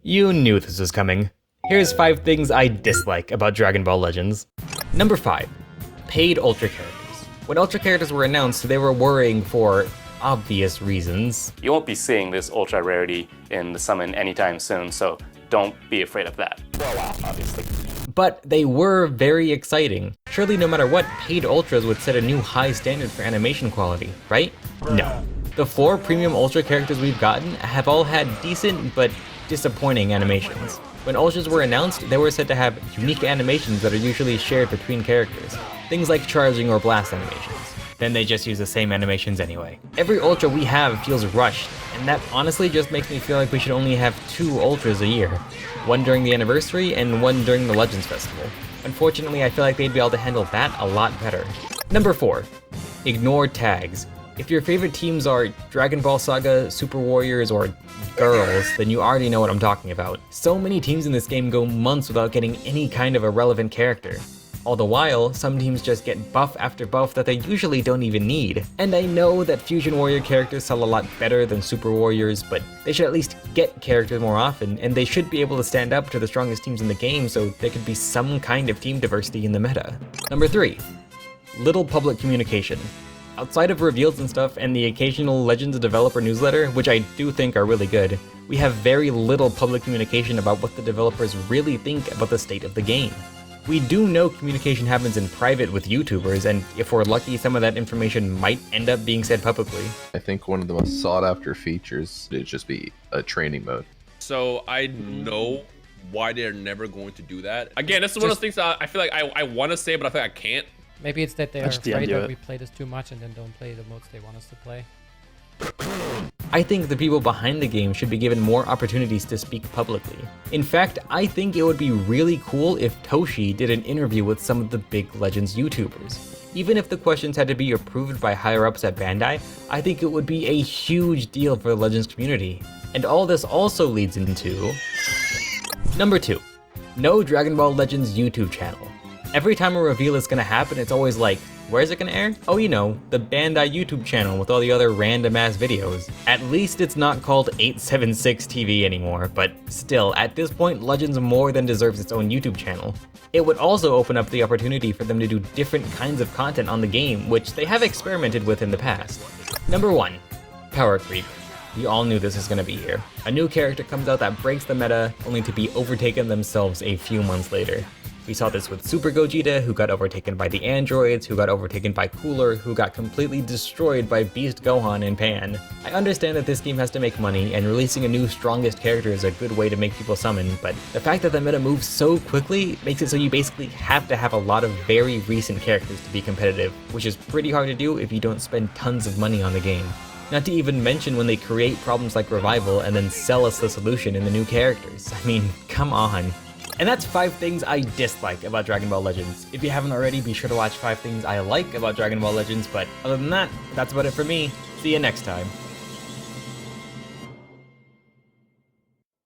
You knew this was coming. Here's 5 things I dislike about Dragon Ball Legends. Number 5. Paid Ultra characters. When Ultra characters were announced, they were worrying for obvious reasons. You won't be seeing this Ultra rarity in the summon anytime soon, so don't be afraid of that. Obviously. But they were very exciting. Surely no matter what, paid Ultras would set a new high standard for animation quality, right? No. The 4 premium Ultra characters we've gotten have all had decent but disappointing animations. When Ultras were announced, they were said to have unique animations that are usually shared between characters, things like charging or blast animations. Then they just use the same animations anyway. Every Ultra we have feels rushed, and that honestly just makes me feel like we should only have 2 Ultras a year. One during the anniversary and one during the Legends Festival. Unfortunately, I feel like they'd be able to handle that a lot better. Number 4. Ignore tags. If your favorite teams are Dragon Ball Saga, Super Warriors, or girls, then you already know what I'm talking about. So many teams in this game go months without getting any kind of a relevant character. All the while, some teams just get buff after buff that they usually don't even need. And I know that Fusion Warrior characters sell a lot better than Super Warriors, but they should at least get characters more often, and they should be able to stand up to the strongest teams in the game so there could be some kind of team diversity in the meta. Number 3. Little public communication. Outside of reveals and stuff and the occasional Legends developer newsletter, which I do think are really good, we have very little public communication about what the developers really think about the state of the game. We do know communication happens in private with YouTubers, and if we're lucky, some of that information might end up being said publicly. I think one of the most sought after features would just be a training mode. So I know why they're never going to do that. Again, this is one of those things that I feel like I want to say, but I feel like I can't. Maybe it's that they're afraid that we play this too much and then don't play the modes they want us to play. I think the people behind the game should be given more opportunities to speak publicly. In fact, I think it would be really cool if Toshi did an interview with some of the big Legends YouTubers. Even if the questions had to be approved by higher ups at Bandai, I think it would be a huge deal for the Legends community. And all this also leads into... Number 2. No Dragon Ball Legends YouTube channel. Every time a reveal is gonna happen, it's always like, where's it gonna air? Oh, you know, the Bandai YouTube channel with all the other random ass videos. At least it's not called 876 TV anymore, but still, at this point, Legends more than deserves its own YouTube channel. It would also open up the opportunity for them to do different kinds of content on the game, which they have experimented with in the past. Number 1. Power creep. We all knew this was gonna be here. A new character comes out that breaks the meta, only to be overtaken themselves a few months later. We saw this with Super Gogeta, who got overtaken by the androids, who got overtaken by Cooler, who got completely destroyed by Beast Gohan and Pan. I understand that this game has to make money, and releasing a new strongest character is a good way to make people summon, but the fact that the meta moves so quickly makes it so you basically have to have a lot of very recent characters to be competitive, which is pretty hard to do if you don't spend tons of money on the game. Not to even mention when they create problems like Revival and then sell us the solution in the new characters. I mean, come on. And that's 5 things I dislike about Dragon Ball Legends. If you haven't already, be sure to watch 5 things I like about Dragon Ball Legends, but other than that, that's about it for me. See you next time.